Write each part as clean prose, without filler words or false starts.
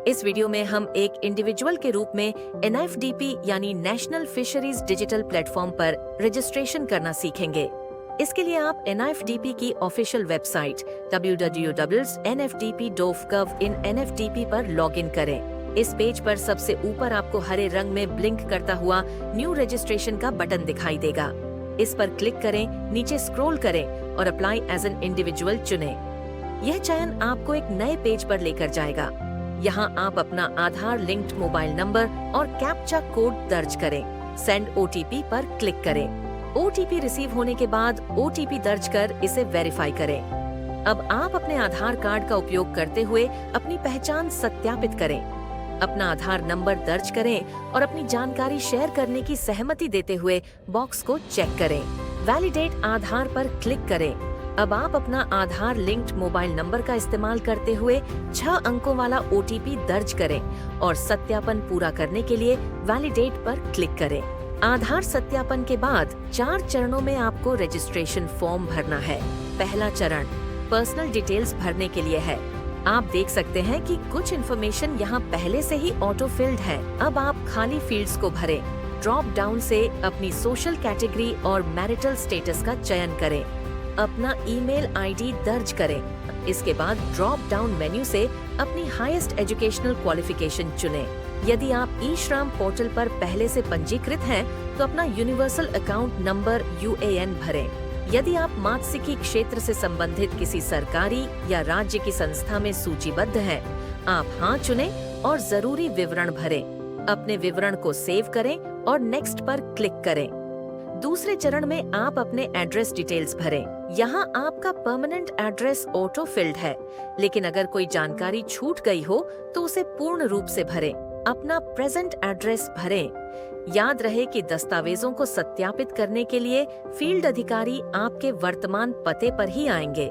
इस वीडियो में हम एक इंडिविजुअल के रूप में NFDP यानी नेशनल फिशरीज डिजिटल प्लेटफॉर्म पर रजिस्ट्रेशन करना सीखेंगे। इसके लिए आप NFDP की ऑफिशियल वेबसाइट www.nfdp.gov/NFDP पर लॉगिन करें। इस पेज पर सबसे ऊपर आपको हरे रंग में ब्लिंक करता हुआ न्यू रजिस्ट्रेशन का बटन दिखाई देगा। इस पर क्लिक करें, नीचे स्क्रॉल करें और अप्लाई एज एन इंडिविजुअल चुनें। यह चयन आपको एक नए पेज पर लेकर जाएगा। यहाँ आप अपना आधार लिंक्ड मोबाइल नंबर और कैप्चा कोड दर्ज करें। सेंड OTP पर क्लिक करें। OTP रिसीव होने के बाद OTP दर्ज कर इसे वेरीफाई करें। अब आप अपने आधार कार्ड का उपयोग करते हुए अपनी पहचान सत्यापित करें। अपना आधार नंबर दर्ज करें और अपनी जानकारी शेयर करने की सहमति देते हुए बॉक्स को चेक करें। वैलिडेट आधार पर क्लिक करें। अब आप अपना आधार लिंक्ड मोबाइल नंबर का इस्तेमाल करते हुए 6 अंकों वाला OTP दर्ज करें और सत्यापन पूरा करने के लिए वैलिडेट पर क्लिक करें। आधार सत्यापन के बाद 4 चरणों में आपको रजिस्ट्रेशन फॉर्म भरना है। पहला चरण पर्सनल डिटेल्स भरने के लिए है। आप देख सकते हैं कि कुछ इन्फॉर्मेशन यहाँ पहले से ही ऑटो फिल्ड है। अब आप खाली फील्ड्स को भरें। ड्रॉप डाउन से अपनी सोशल कैटेगरी और मैरिटल स्टेटस का चयन करें। अपना ईमेल ID दर्ज करें। इसके बाद ड्रॉप डाउन मेन्यू से अपनी हाईएस्ट एजुकेशनल क्वालिफिकेशन चुनें। यदि आप ई-श्रम पोर्टल पर पहले से पंजीकृत हैं, तो अपना यूनिवर्सल अकाउंट नंबर UAN भरें। यदि आप मात्स्यिकी क्षेत्र से संबंधित किसी सरकारी या राज्य की संस्था में सूचीबद्ध हैं, आप हाँ चुनें और जरूरी विवरण भरें। अपने विवरण को सेव करें और नेक्स्ट पर क्लिक करें। दूसरे चरण में आप अपने एड्रेस डिटेल्स भरें। यहाँ आपका परमानेंट एड्रेस ऑटो फिल्ड है, लेकिन अगर कोई जानकारी छूट गई हो तो उसे पूर्ण रूप से भरें। अपना प्रेजेंट एड्रेस भरें। याद रहे कि दस्तावेजों को सत्यापित करने के लिए फील्ड अधिकारी आपके वर्तमान पते पर ही आएंगे।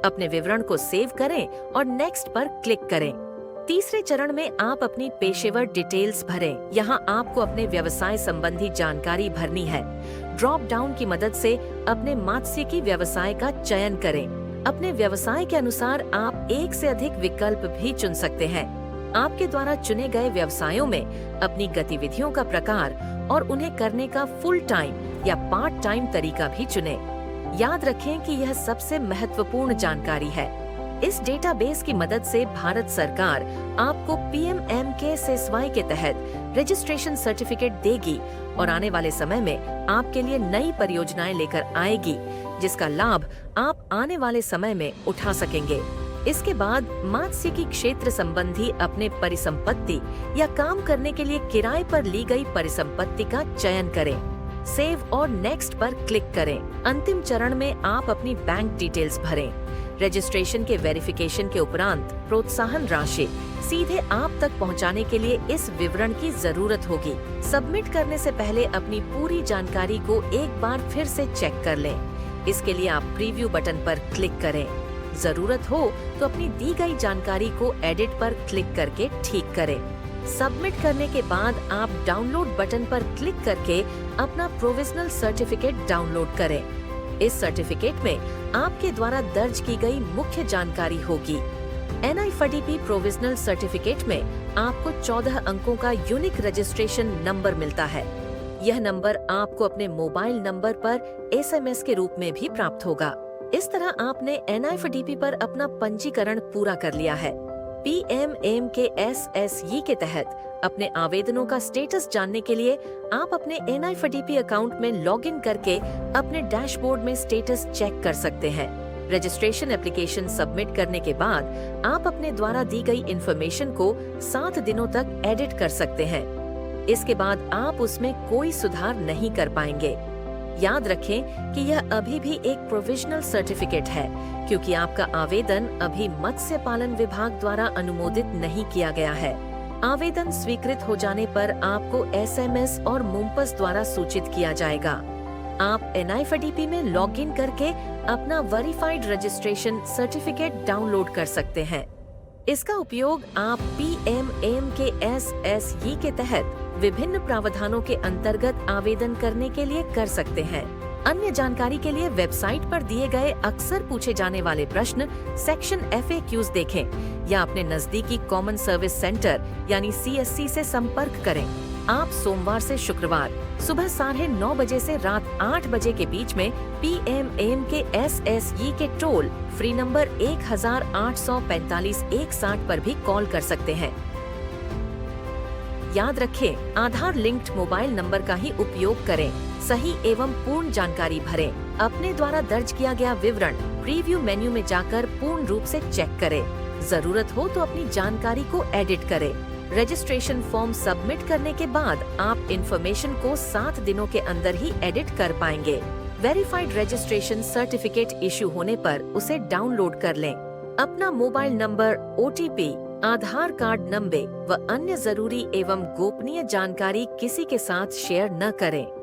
अपने विवरण को सेव करें और नेक्स्ट पर क्लिक करें। तीसरे चरण में आप अपनी पेशेवर डिटेल्स भरें। यहाँ आपको अपने व्यवसाय संबंधी जानकारी भरनी है। ड्रॉप डाउन की मदद से अपने मात्स्यिकी व्यवसाय का चयन करें। अपने व्यवसाय के अनुसार आप एक से अधिक विकल्प भी चुन सकते हैं। आपके द्वारा चुने गए व्यवसायों में अपनी गतिविधियों का प्रकार और उन्हें करने का फुल टाइम या पार्ट टाइम तरीका भी चुनें। याद रखें कि यह सबसे महत्वपूर्ण जानकारी है। इस डेटाबेस की मदद से भारत सरकार आपको PMMKSY के तहत रजिस्ट्रेशन सर्टिफिकेट देगी और आने वाले समय में आपके लिए नई परियोजनाएं लेकर आएगी, जिसका लाभ आप आने वाले समय में उठा सकेंगे। इसके बाद मात्स्यिकी क्षेत्र संबंधी अपने परिसंपत्ति या काम करने के लिए किराए पर ली गई परिसंपत्ति का चयन करें। सेव और नेक्स्ट पर क्लिक करें। अंतिम चरण में आप अपनी बैंक डिटेल्स भरें। रजिस्ट्रेशन के वेरिफिकेशन के उपरांत प्रोत्साहन राशि सीधे आप तक पहुंचाने के लिए इस विवरण की जरूरत होगी। सबमिट करने से पहले अपनी पूरी जानकारी को एक बार फिर से चेक कर लें। इसके लिए आप प्रीव्यू बटन पर क्लिक करें। जरूरत हो तो अपनी दी गई जानकारी को एडिट पर क्लिक करके ठीक करें। सबमिट करने के बाद आप डाउनलोड बटन पर क्लिक करके अपना प्रोविजनल सर्टिफिकेट डाउनलोड करें। इस सर्टिफिकेट में आपके द्वारा दर्ज की गई मुख्य जानकारी होगी। NFDP प्रोविजनल सर्टिफिकेट में आपको 14 अंकों का यूनिक रजिस्ट्रेशन नंबर मिलता है। यह नंबर आपको अपने मोबाइल नंबर पर SMS के रूप में भी प्राप्त होगा। इस तरह आपने NFDP पर अपना पंजीकरण पूरा कर लिया है। PMMKSY के तहत अपने आवेदनों का स्टेटस जानने के लिए आप अपने NFDP अकाउंट में लॉगिन करके अपने डैशबोर्ड में स्टेटस चेक कर सकते हैं। रजिस्ट्रेशन एप्लीकेशन सबमिट करने के बाद आप अपने द्वारा दी गई इंफॉर्मेशन को 7 दिनों तक एडिट कर सकते हैं। इसके बाद आप उसमें कोई सुधार नहीं कर पाएंगे। याद रखें कि यह अभी भी एक प्रोविजनल सर्टिफिकेट है, क्योंकि आपका आवेदन अभी मत्स्य पालन विभाग द्वारा अनुमोदित नहीं किया गया है। आवेदन स्वीकृत हो जाने पर आपको SMS और मुंपस द्वारा सूचित किया जाएगा। आप NFDP में लॉगिन करके अपना वेरिफाइड रजिस्ट्रेशन सर्टिफिकेट डाउनलोड कर सकते हैं। इसका उपयोग आप PMMKSY के तहत विभिन्न प्रावधानों के अंतर्गत आवेदन करने के लिए कर सकते हैं। अन्य जानकारी के लिए वेबसाइट पर दिए गए अक्सर पूछे जाने वाले प्रश्न सेक्शन FAQs देखें या अपने नजदीकी कॉमन सर्विस सेंटर यानी CSC से संपर्क करें। आप सोमवार से शुक्रवार सुबह 9:30 बजे से रात 8 बजे के बीच में PM/AM के SSE के टोल फ्री नंबर 1845-160 पर भी कॉल कर सकते हैं। याद रखें, आधार लिंक्ड मोबाइल नंबर का ही उपयोग करें। सही एवं पूर्ण जानकारी भरें। अपने द्वारा दर्ज किया गया विवरण प्रीव्यू मेन्यू में जाकर पूर्ण रूप से चेक करें। जरूरत हो तो अपनी जानकारी को एडिट करें। रजिस्ट्रेशन फॉर्म सबमिट करने के बाद आप इंफॉर्मेशन को 7 दिनों के अंदर ही एडिट कर पाएंगे। वेरीफाइड रजिस्ट्रेशन सर्टिफिकेट इशू होने पर उसे डाउनलोड कर लें। अपना मोबाइल नंबर, OTP, आधार कार्ड नंबर व अन्य जरूरी एवं गोपनीय जानकारी किसी के साथ शेयर न करें।